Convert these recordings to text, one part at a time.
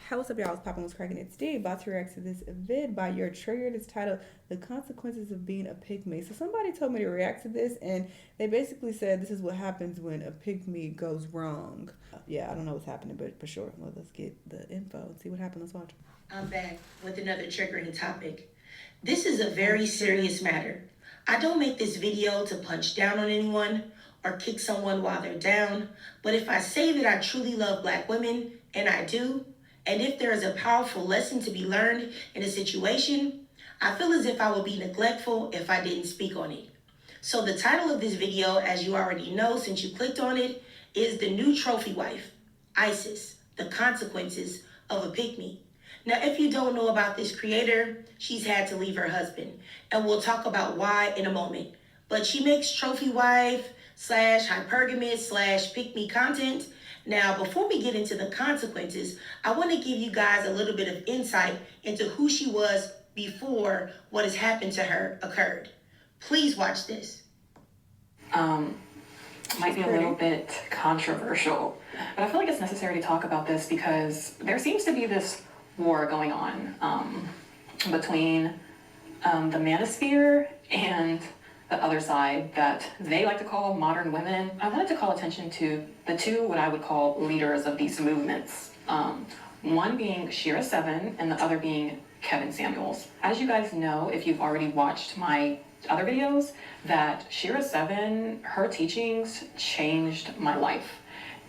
Hey, what's up, y'all? It's Poppin' was cracking. It's Steve. About to react to this vid by your triggered. It's titled "The Consequences of Being a Pygmy." So somebody told me to react to this, and they basically said this is what happens when a pygmy goes wrong. Yeah, I don't know what's happening, but for sure, well, let's get the info and see what happened. Let's watch. I'm back with another triggering topic. This is a very serious matter. I don't make this video to punch down on anyone or kick someone while they're down, but if I say that I truly love black women, and I do, and if there is a powerful lesson to be learned in a situation, I feel as if I would be neglectful if I didn't speak on it. So the title of this video, as you already know since you clicked on it, is The New Trophy Wife, ISIS, The Consequences of a Pygmy. Now, if you don't know about this creator, she's had to leave her husband, and we'll talk about why in a moment. But she makes trophy wife slash hypergamous slash pick me content. Now, before we get into the consequences, I want to give you guys a little bit of insight into who she was before what has happened to her occurred. Please watch this. Um, Might be a little bit controversial, but I feel like it's necessary to talk about this because there seems to be this war going on between the manosphere and the other side that they like to call modern women. I wanted to call attention to the two, what I would call leaders of these movements. One being Shira Seven and the other being Kevin Samuels. As you guys know, if you've already watched my other videos, that Shira Seven, her teachings changed my life.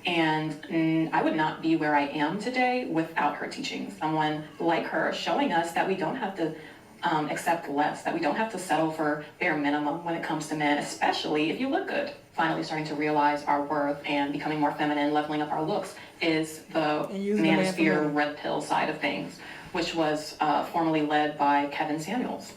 And I would not be where I am today without her teachings. Someone like her showing us that we don't have to accept less, that we don't have to settle for bare minimum when it comes to men, especially if you look good. Finally starting to realize our worth and becoming more feminine, leveling up our looks, is the manosphere red pill side of things, which was formerly led by Kevin Samuels.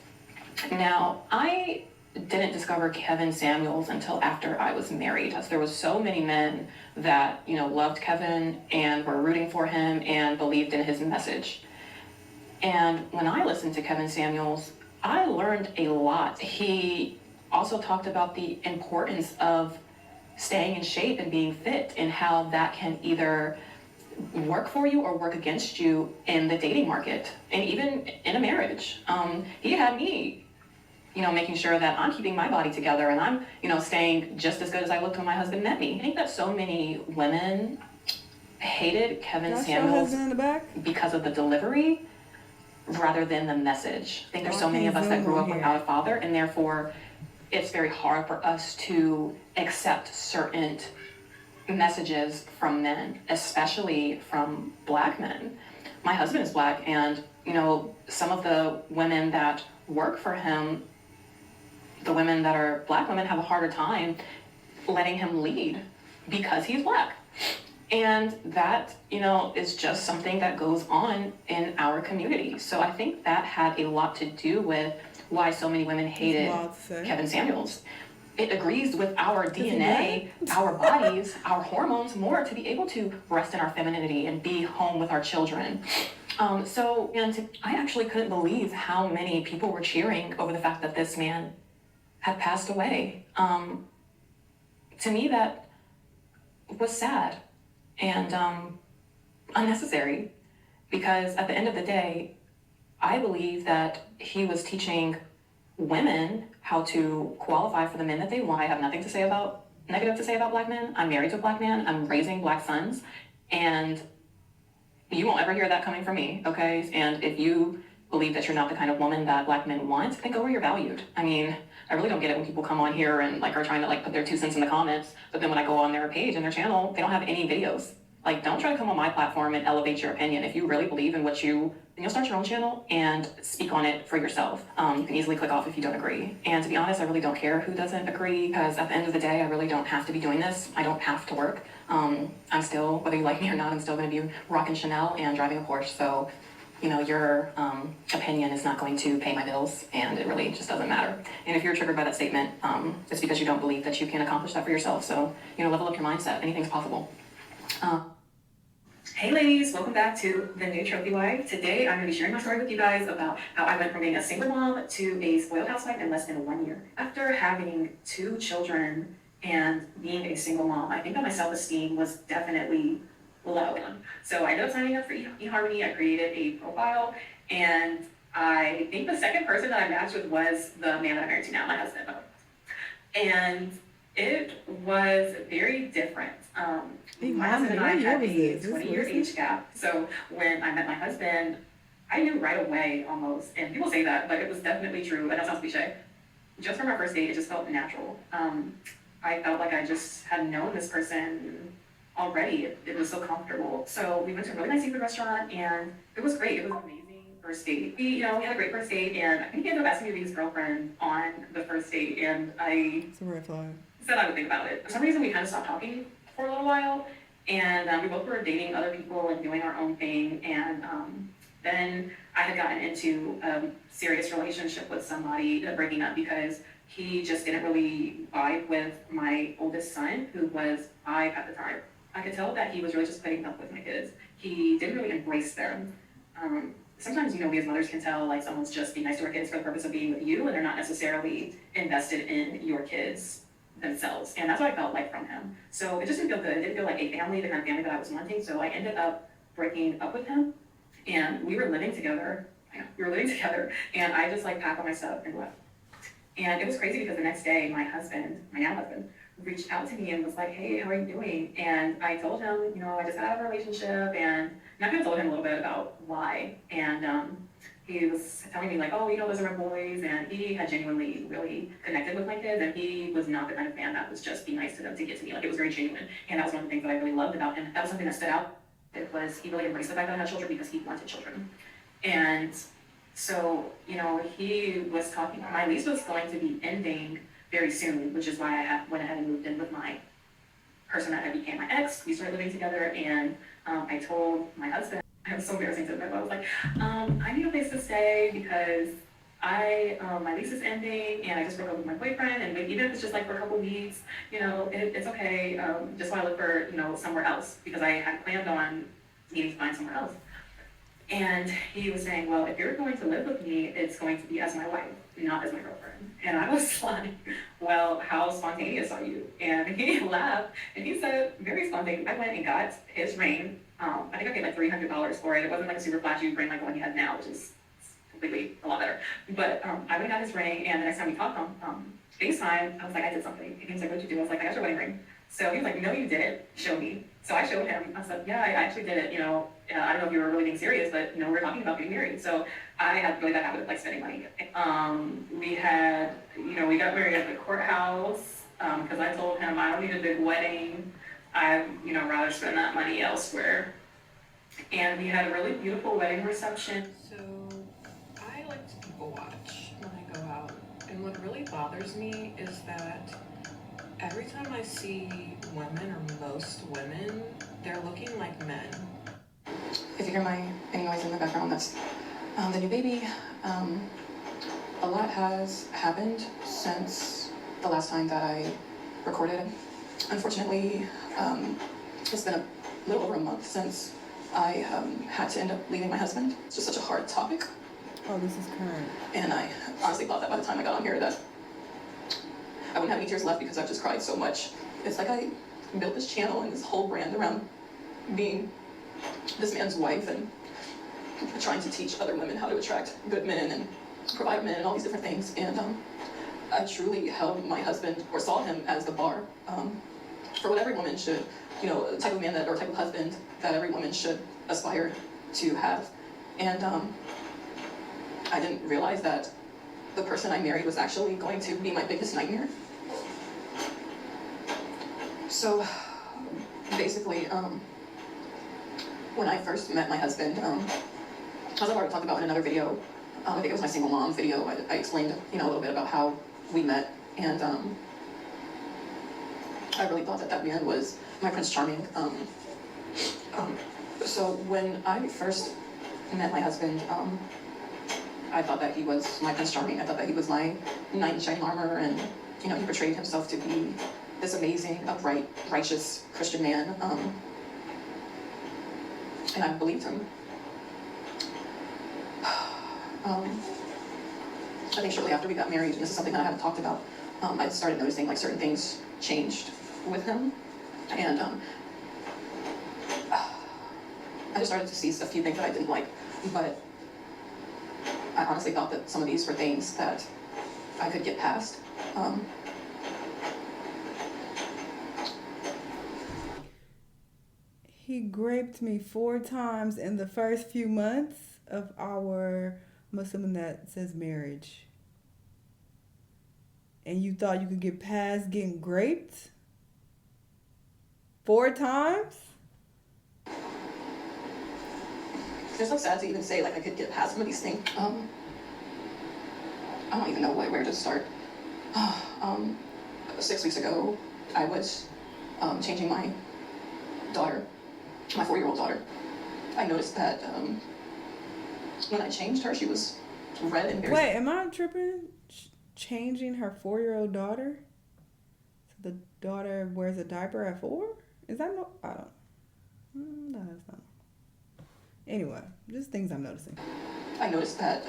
Now, I didn't discover Kevin Samuels until after I was married. As there was so many men that, loved Kevin and were rooting for him and believed in his message. And when I listened to Kevin Samuels, I learned a lot. He also talked about the importance of staying in shape and being fit and how that can either work for you or work against you in the dating market and even in a marriage. He had me making sure that I'm keeping my body together and I'm, staying just as good as I looked when my husband met me. I think that so many women hated Kevin Samuels because of the delivery rather than the message. I think there's so many of us that grew up without a father, and therefore it's very hard for us to accept certain messages from men, especially from black men. My husband is black, and some of the women that work for him, the women that are black women, have a harder time letting him lead because he's black. And that, is just something that goes on in our community. So I think that had a lot to do with why so many women hated Kevin Samuels. It agrees with our DNA, our bodies, our hormones more to be able to rest in our femininity and be home with our children. I actually couldn't believe how many people were cheering over the fact that this man had passed away. To me, that was sad and unnecessary, because at the end of the day, I believe that he was teaching women how to qualify for the men that they want. I have nothing negative to say about black men. I'm married to a black man. I'm raising black sons, and you won't ever hear that coming from me, okay? And if you believe that you're not the kind of woman that black men want, then go where you're valued. I mean, I really don't get it when people come on here and are trying to put their 2 cents in the comments, but then when I go on their page and their channel, they don't have any videos. Don't try to come on my platform and elevate your opinion. If you really believe in then you'll start your own channel and speak on it for yourself. You can easily click off if you don't agree. And to be honest, I really don't care who doesn't agree, because at the end of the day, I really don't have to be doing this. I don't have to work. I'm still, whether you like me or not, I'm still going to be rocking Shanell and driving a Porsche. So your opinion is not going to pay my bills, and it really just doesn't matter. And if you're triggered by that statement, it's because you don't believe that you can accomplish that for yourself. So, level up your mindset. Anything's possible. Hey ladies, welcome back to The New Trophy Wife. Today I'm going to be sharing my story with you guys about how I went from being a single mom to a spoiled housewife in less than 1 year. After having 2 children and being a single mom, I think that my self-esteem was definitely loud one. So I ended up signing up for eHarmony. I created a profile, and I think the second person that I matched with was the man that I'm married to now, my husband. And it was very different. My husband and I had a 20-year age gap. So when I met my husband, I knew right away almost, and people say that, but it was definitely true, and that sounds cliche. Just from our first date, it just felt natural. I felt like I just had known this person already. It was so comfortable. So we went to a really nice seafood restaurant, and it was great. It was an amazing first date. We had a great first date, and I think he ended up asking me to be his girlfriend on the first date, and I It's a red flag. said I would think about it. For some reason, we kind of stopped talking for a little while, and we both were dating other people and doing our own thing, and then I had gotten into a serious relationship with somebody, breaking up because he just didn't really vibe with my oldest son, who was 5 at the time. I could tell that he was really just putting up with my kids. He didn't really embrace them. Sometimes, we as mothers can tell, like, someone's just being nice to our kids for the purpose of being with you, and they're not necessarily invested in your kids themselves. And that's what I felt like from him. So it just didn't feel good. It didn't feel like a family, the kind of family that I was wanting. So I ended up breaking up with him. And we were living together. And I just like packed all my stuff and left. And it was crazy because the next day, my now husband, reached out to me and was like, "Hey, how are you doing?" And I told him, I just got out of a relationship, and I kind of told him a little bit about why. And he was telling me like, "Oh, those are my boys," and he had genuinely really connected with my kids, and he was not the kind of fan that was just be nice to them to get to me. Like, it was very genuine, and that was one of the things that I really loved about him. That was something that stood out. It was he really embraced the fact that I had children because he wanted children. And so, he was talking, my lease was going to be ending very soon, which is why I went ahead and moved in with my person that became my ex. We started living together, and I told my husband, it was so embarrassing to him, I was like, I need a place to stay because my lease is ending, and I just broke up with my boyfriend, and maybe even if it's just like for a couple weeks, it's okay. Just want to look for, somewhere else, because I had planned on needing to find somewhere else. And he was saying, "Well, if you're going to live with me, it's going to be as my wife, not as my girlfriend." And I was like, "Well, how spontaneous are you?" And he laughed, and he said, very spontaneous. I went and got his ring. I think I paid like $300 for it. It wasn't like a super flashy ring like the one he has now, which is completely a lot better. But I went and got his ring, and the next time we talked on FaceTime, I was like, "I did something." And he was like, "What'd you do?" I was like, "I got your wedding ring." So he was like, "No, you didn't. Show me." So I showed him. I was like, "Yeah, I actually did it. I don't know if you were really being serious, but we were talking about getting married." So I had really bad habit of like spending money. We had, we got married at the courthouse because I told him I don't need a big wedding. I'd, rather spend that money elsewhere. And we had a really beautiful wedding reception. So I like to people watch when I go out, and what really bothers me is that every time I see women, or most women, they're looking like men. If you hear any noise in the background, that's the new baby. A lot has happened since the last time that I recorded. Unfortunately, it's been a little over a month since I had to end up leaving my husband. It's just such a hard topic. Oh, this is current. And I honestly thought that by the time I got on here that I wouldn't have any tears left because I've just cried so much. It's like I built this channel and this whole brand around being this man's wife and trying to teach other women how to attract good men and provide men and all these different things. And I truly held my husband, or saw him, as the bar for what every woman should, the type of man or type of husband that every woman should aspire to have. And I didn't realize that the person I married was actually going to be my biggest nightmare. So basically, when I first met my husband, as I've already talked about in another video, I think it was my single mom video, I explained, a little bit about how we met, and I really thought that man was my Prince Charming. So when I first met my husband, I thought that he was my Prince Charming. I thought that he was my knight in shining armor, and he portrayed himself to be this amazing, upright, righteous Christian man. And I believed him. I think shortly after we got married, and this is something that I haven't talked about, I started noticing like certain things changed with him, and I just started to see a few things that I didn't like, but I honestly thought that some of these were things that I could get past. He raped me 4 times in the first few months of our, I'm assuming that says marriage. And you thought you could get past getting raped 4 times? It's so sad to even say like I could get past some of these things. I don't even know where to start. 6 weeks ago, I was changing my daughter, my 4-year-old daughter. I noticed that when I changed her, she was red and very... Wait, am I tripping? Changing her 4-year-old daughter? So the daughter wears a diaper at 4? Is that no? I don't. No, that's not. Anyway, just things I'm noticing. I noticed that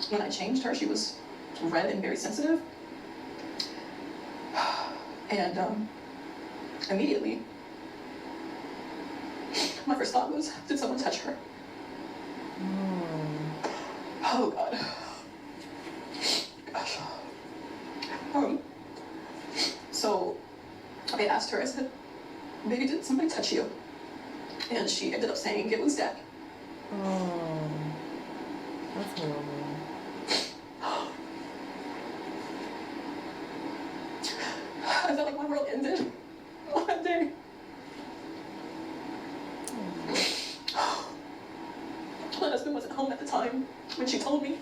when I changed her, she was red and very sensitive. And immediately, my first thought was, did someone touch her? Oh God. Gosh. So I asked her, I said, baby, did somebody touch you? And she ended up saying it was Dad. Oh, that's horrible. I felt like my world ended on that day. My husband wasn't home at the time when she told me,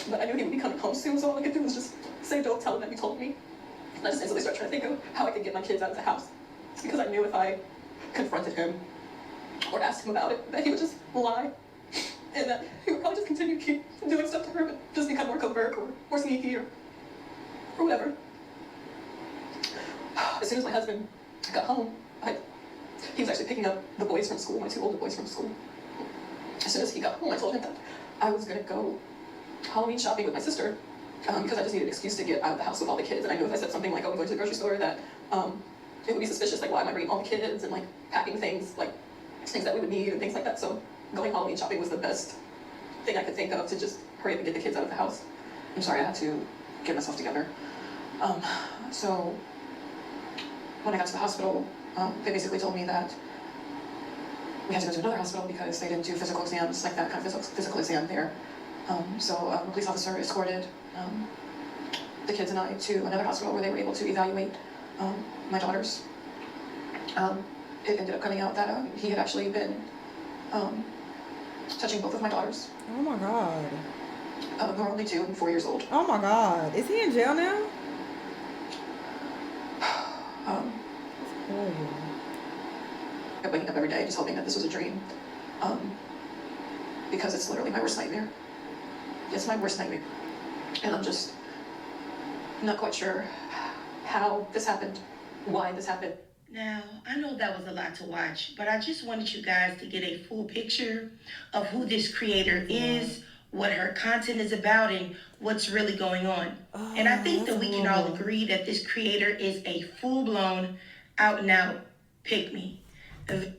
but I knew he would be coming home soon, so all I could do was just say, don't tell him that you told me. And I just instantly started trying to think of how I could get my kids out of the house. Because I knew if I confronted him or asked him about it, that he would just lie. And that he would probably just continue to keep doing stuff to her, but just become more covert or more sneaky or whatever. As soon as my husband got home, he was actually picking up the boys from school, my 2 older boys from school. As soon as he got home, I told him that I was going to go Halloween shopping with my sister because I just needed an excuse to get out of the house with all the kids. And I knew if I said something like, oh, I'm going to the grocery store, that it would be suspicious, like, why am I bringing all the kids and, like, packing things, like, things that we would need and things like that. So going Halloween shopping was the best thing I could think of to just hurry up and get the kids out of the house. I'm sorry, I had to get myself together. So when I got to the hospital, they basically told me that we had to go to another hospital because they didn't do physical exams, like that kind of physical exam there. So a police officer escorted the kids and I to another hospital where they were able to evaluate my daughters. It ended up coming out that he had actually been touching both of my daughters. Oh my God. Who are only 2 and 4 years old. Oh my God. Is he in jail now? That's horrible. I kept waking up every day just hoping that this was a dream. Because it's literally my worst nightmare. It's my worst nightmare. And I'm just not quite sure how this happened, why this happened. Now, I know that was a lot to watch, but I just wanted you guys to get a full picture of who this creator is, what her content is about, and what's really going on. And I think that we can all agree that this creator is a full-blown, out-and-out pick-me. I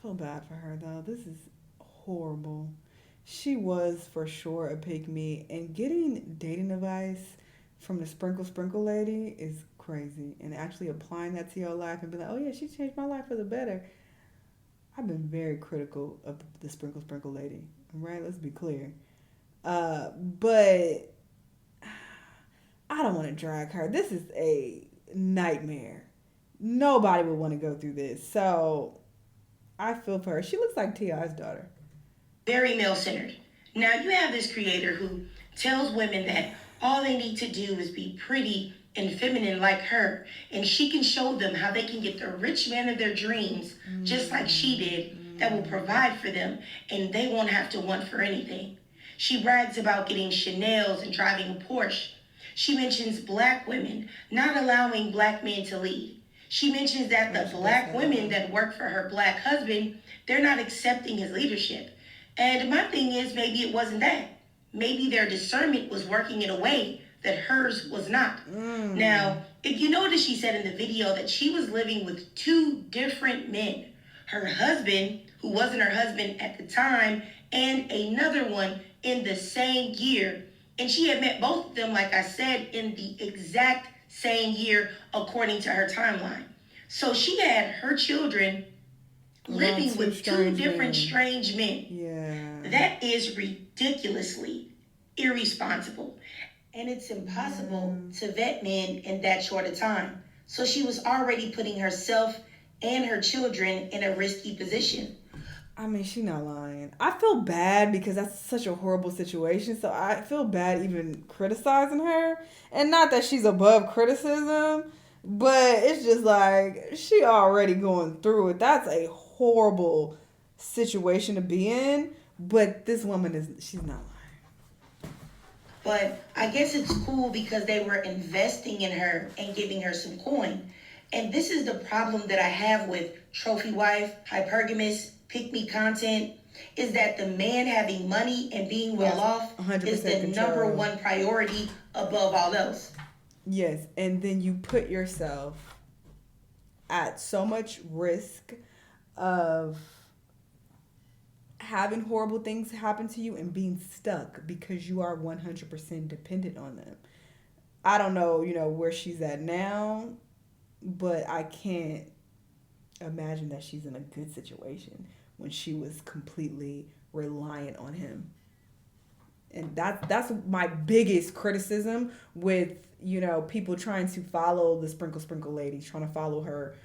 feel bad for her, though. This is horrible. She was for sure a pick-me, and getting dating advice from the sprinkle lady is crazy. And actually applying that to your life and be like, oh yeah, she changed my life for the better. I've been very critical of the sprinkle lady. Right? Let's be clear. But I don't want to drag her. This is a nightmare. Nobody would want to go through this. So I feel for her. She looks like T.I.'s daughter. Very male-centered. Now, you have this creator who tells women that all they need to do is be pretty and feminine like her, and she can show them how they can get the rich man of their dreams, just like she did, that will provide for them, and they won't have to want for anything. She brags about getting Shanells and driving a Porsche. She mentions Black women not allowing Black men to lead. She mentions that the Black women that work for her Black husband, they're not accepting his leadership. And my thing is, maybe it wasn't that. Maybe their discernment was working in a way that hers was not. Now, if you notice, she said in the video that she was living with 2 different men. her husband, who wasn't her husband at the time, and another one in the same year. And she had met both of them, like I said, in the exact same year, according to her timeline. So she had her children living with two different strange men. Yeah. That is ridiculously irresponsible. And it's impossible to vet men in that short a time. So she was already putting herself and her children in a risky position. I mean, she's not lying. I feel bad because that's such a horrible situation. So I feel bad even criticizing her. And not that she's above criticism, but it's just like she already going through it. That's a horrible situation to be in. But this woman she's not lying. But I guess it's cool because they were investing in her and giving her some coin. And this is the problem that I have with trophy wife, hypergamous, pick-me content, is that the man having money and being well off is the number one priority above all else. Yes, and then you put yourself at so much risk of having horrible things happen to you and being stuck because you are 100% dependent on them. I don't know, where she's at now, but I can't imagine that she's in a good situation when she was completely reliant on him. And that's my biggest criticism with, people trying to follow the sprinkle lady, trying to follow her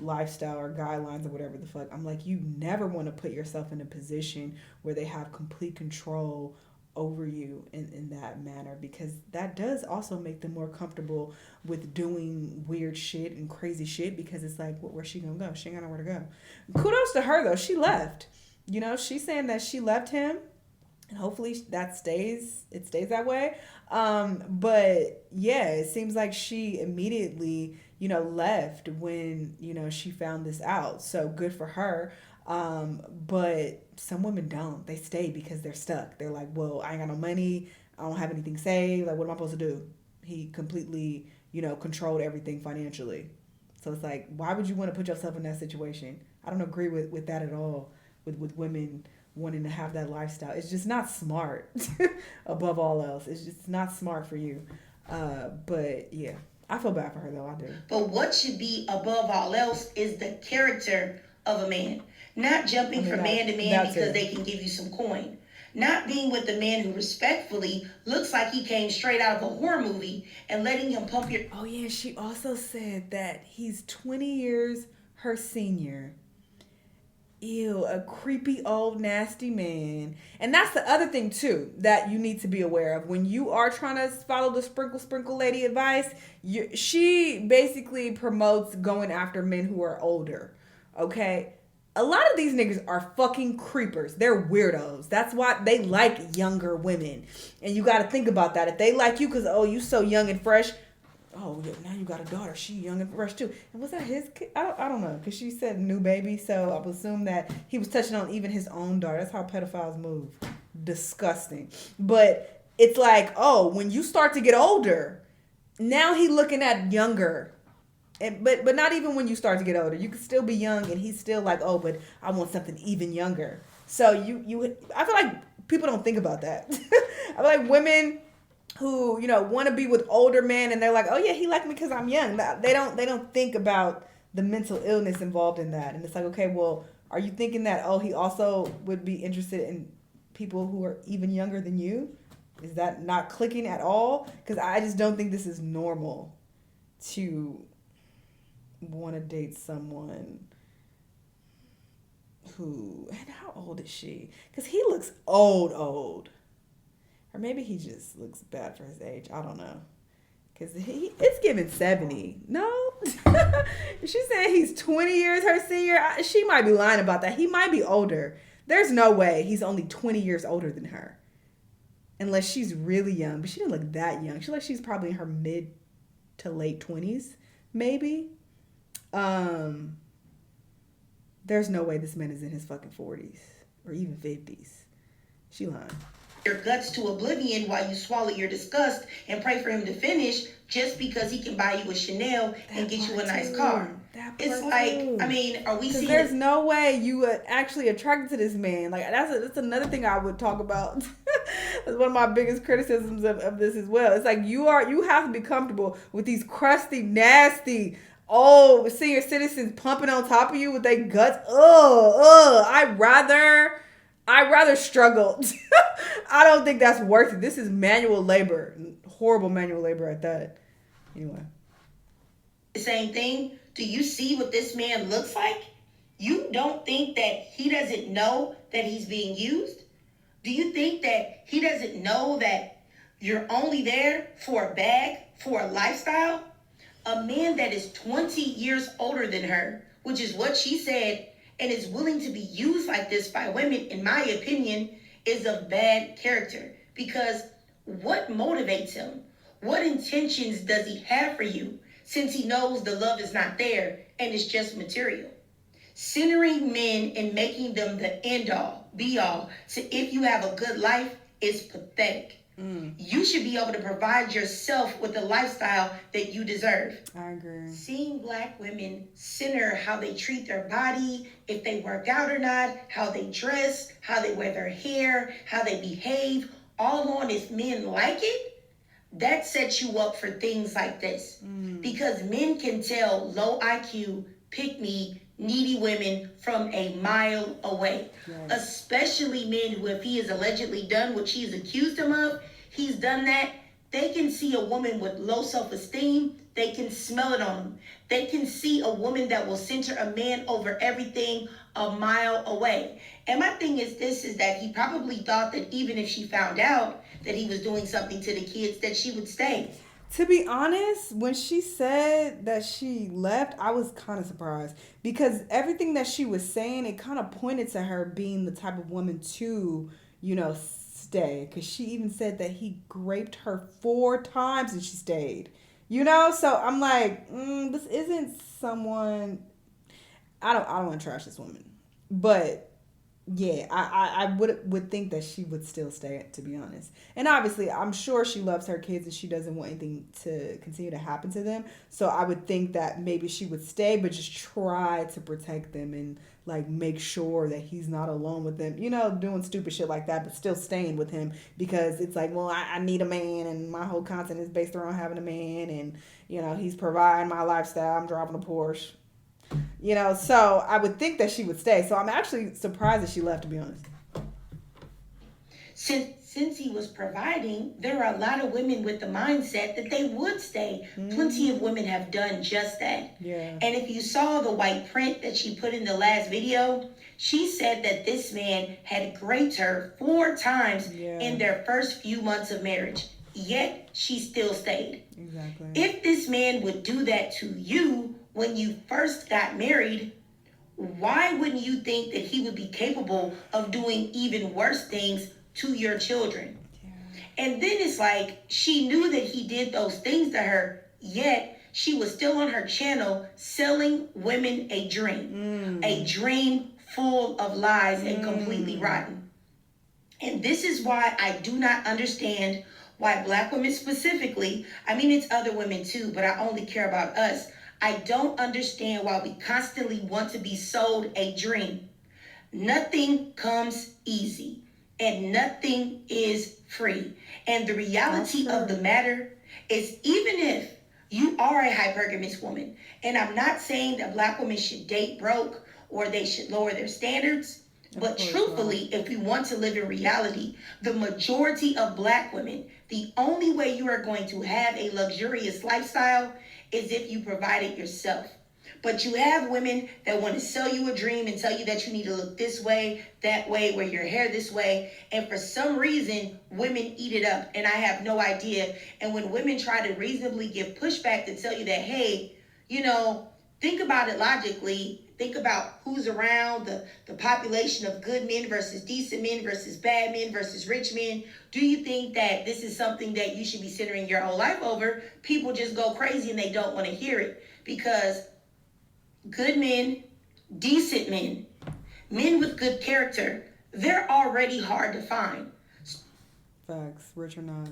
lifestyle or guidelines or whatever the fuck. I'm like, you never want to put yourself in a position where they have complete control over you in that manner, because that does also make them more comfortable with doing weird shit and crazy shit, because it's like, where's she gonna go? She ain't got nowhere to go. Kudos to her though. She left. She's saying that she left him, and hopefully it stays that way. But yeah, it seems like she immediately, left when, she found this out. So good for her. But some women don't. They stay because they're stuck. They're like, well, I ain't got no money. I don't have anything saved. Like, what am I supposed to do? He completely, controlled everything financially. So it's like, why would you want to put yourself in that situation? I don't agree with that at all. With women wanting to have that lifestyle. It's just not smart. Above all else. It's just not smart for you. But yeah, I feel bad for her though. I do. But what should be above all else is the character of a man. Not jumping from man to man because they can give you some coin. Not being with the man who respectfully looks like he came straight out of a horror movie and letting him pump your... Oh yeah, she also said that he's 20 years her senior. Ew, a creepy old nasty man. And that's the other thing too that you need to be aware of. When you are trying to follow the sprinkle lady advice, she basically promotes going after men who are older. Okay? A lot of these niggas are fucking creepers. They're weirdos. That's why they like younger women. And you got to think about that. If they like you because, you so young and fresh. Oh, yeah, now you got a daughter. She young and fresh too. And was that his kid? I don't know. Because she said new baby. So I would assume that he was touching on even his own daughter. That's how pedophiles move. Disgusting. But it's like, when you start to get older, now he looking at younger. But not even when you start to get older. You can still be young and he's still like, but I want something even younger. So I feel like people don't think about that. I feel like women who, want to be with older men and they're like, oh yeah, he liked me because I'm young. They don't think about the mental illness involved in that. And it's like, okay, well, are you thinking that, he also would be interested in people who are even younger than you? Is that not clicking at all? Because I just don't think this is normal to want to date someone who, and how old is she? Because he looks old, or maybe he just looks bad for his age. I don't know, because it's giving 70. No. She's saying he's 20 years her senior. She might be lying about that. He might be older. There's no way he's only 20 years older than her, unless she's really young. But she didn't look that young. She looks like she's probably in her mid to late 20s, maybe. There's no way this man is in his fucking 40s or even 50s. She lying. Your guts to oblivion while you swallow your disgust and pray for him to finish just because he can buy you a Chanel and get you a nice car. That It's part like, too. I mean, are we Because seeing there's it? no way you would actually attracted to this man. Like that's another thing I would talk about. That's one of my biggest criticisms of this as well. It's like you have to be comfortable with these crusty, nasty, senior citizens pumping on top of you with their guts. I'd rather struggle. I don't think that's worth it. This is manual labor, horrible manual labor at that. Anyway. The same thing? Do you see what this man looks like? You don't think that he doesn't know that he's being used? Do you think that he doesn't know that you're only there for a bag, for a lifestyle? A man that is 20 years older than her, which is what she said, and is willing to be used like this by women, in my opinion, is of bad character. Because what motivates him? What intentions does he have for you, since he knows the love is not there and it's just material? Centering men and making them the end all, be all, to if you have a good life is pathetic. You should be able to provide yourself with the lifestyle that you deserve. I agree. Seeing Black women center how they treat their body, if they work out or not, how they dress, how they wear their hair, how they behave, all on if men like it, that sets you up for things like this. Because men can tell low IQ, pick me, needy women from a mile away. Yes. Especially men who, if he has allegedly done what she's accused him of, he's done that. They can see a woman with low self-esteem. They can smell it on him. They can see a woman that will center a man over everything a mile away. And my thing is this, is that he probably thought that even if she found out that he was doing something to the kids, that she would stay. To be honest, when she said that she left, I was kind of surprised because everything that she was saying, it kind of pointed to her being the type of woman to, stay. Because she even said that he raped her 4 times and she stayed. So I'm like, this isn't someone. I don't want to trash this woman, but yeah, I would think that she would still stay, to be honest. And obviously, I'm sure she loves her kids and she doesn't want anything to continue to happen to them. So I would think that maybe she would stay, but just try to protect them and like make sure that he's not alone with them, doing stupid shit like that, but still staying with him because it's like, well, I need a man and my whole content is based around having a man and, he's providing my lifestyle. I'm driving a Porsche. So I would think that she would stay. So I'm actually surprised that she left, to be honest. Since he was providing, there are a lot of women with the mindset that they would stay. Plenty of women have done just that. Yeah. And if you saw the white print that she put in the last video, she said that this man had raped her 4 times in their first few months of marriage. Yet she still stayed. Exactly. If this man would do that to you when you first got married, why wouldn't you think that he would be capable of doing even worse things to your children? Yeah. And then it's like she knew that he did those things to her, yet she was still on her channel selling women a dream full of lies and completely rotten. And this is why I do not understand why Black women specifically, it's other women too, but I only care about us. I don't understand why we constantly want to be sold a dream. Nothing comes easy and nothing is free. And the reality of the matter is, even if you are a hypergamous woman, and I'm not saying that Black women should date broke or they should lower their standards, but truthfully, if we want to live in reality, the majority of Black women, the only way you are going to have a luxurious lifestyle is if you provide it yourself. But you have women that want to sell you a dream and tell you that you need to look this way, that way, wear your hair this way. And for some reason, women eat it up. And I have no idea. And when women try to reasonably give pushback to tell you that, hey, think about it logically. Think about who's around, the population of good men versus decent men versus bad men versus rich men. Do you think that this is something that you should be centering your whole life over? People just go crazy and they don't want to hear it, because good men, decent men, men with good character, they're already hard to find. Facts, rich or not.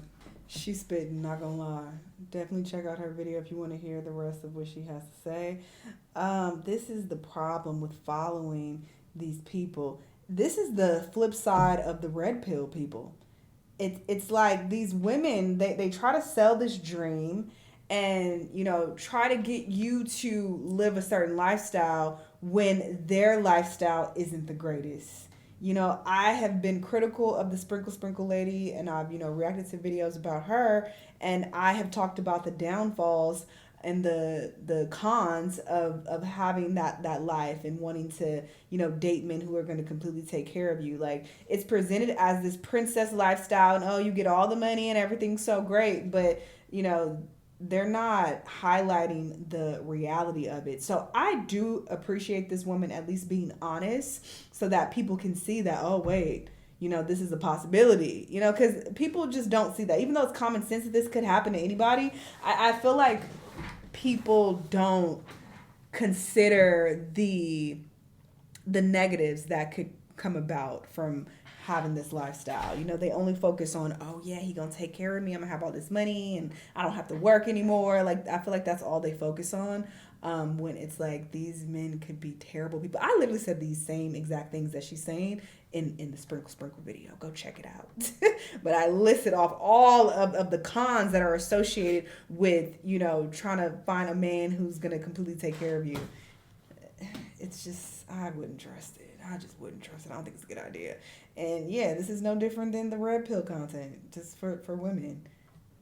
She's spitting, not gonna lie. Definitely check out her video if you want to hear the rest of what she has to say. This is the problem with following these people. This is the flip side of the red pill people. It's like these women, they try to sell this dream and, you know, try to get you to live a certain lifestyle when their lifestyle isn't the greatest. You know, I have been critical of the Sprinkle lady, and I've, you know, reacted to videos about her, and I have talked about the downfalls and the cons of having that life and wanting to, you know, date men who are going to completely take care of you. Like, it's presented as this princess lifestyle, and oh, you get all the money and everything's so great, but, you know, they're not highlighting the reality of it. So I do appreciate this woman at least being honest so that people can see that, oh, wait, you know, this is a possibility, you know, because people just don't see that. Even though it's common sense that this could happen to anybody, I feel like people don't consider the negatives that could come about from having this lifestyle. You know, they only focus on, oh yeah, he gonna take care of me, I'm gonna have all this money and I don't have to work anymore. Like, I feel like that's all they focus on, when it's like these men could be terrible people. I literally said these same exact things that she's saying in the Sprinkle video. Go check it out. But I listed off all of the cons that are associated with, you know, trying to find a man who's gonna completely take care of you. It's just, I wouldn't trust it. I just wouldn't trust it. I don't think it's a good idea. And yeah, this is no different than the red pill content, just for women.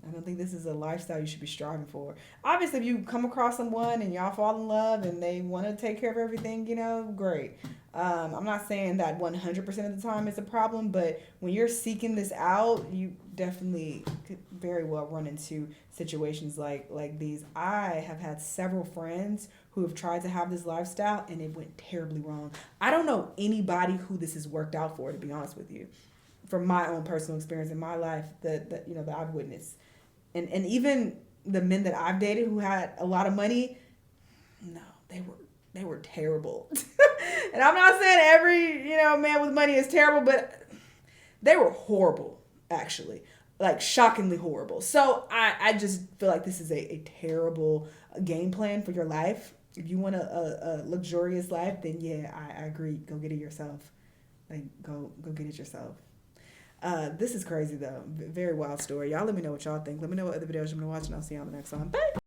I don't think this is a lifestyle you should be striving for. Obviously, if you come across someone and y'all fall in love and they want to take care of everything, you know, great. I'm not saying that 100% of the time is a problem, but when you're seeking this out, you definitely could very well run into situations like these. I have had several friends who have tried to have this lifestyle and it went terribly wrong. I don't know anybody who this has worked out for, to be honest with you, from my own personal experience in my life that you know that I've witnessed. And even the men that I've dated who had a lot of money, no, they were terrible. And I'm not saying every, you know, man with money is terrible, but they were horrible, actually. Like, shockingly horrible. So I just feel like this is a terrible game plan for your life. If you want a luxurious life, then yeah, I agree. Go get it yourself. Like, go get it yourself. This is crazy, though. Very wild story. Y'all let me know what y'all think. Let me know what other videos you're going to watch, and I'll see you on the next one. Bye!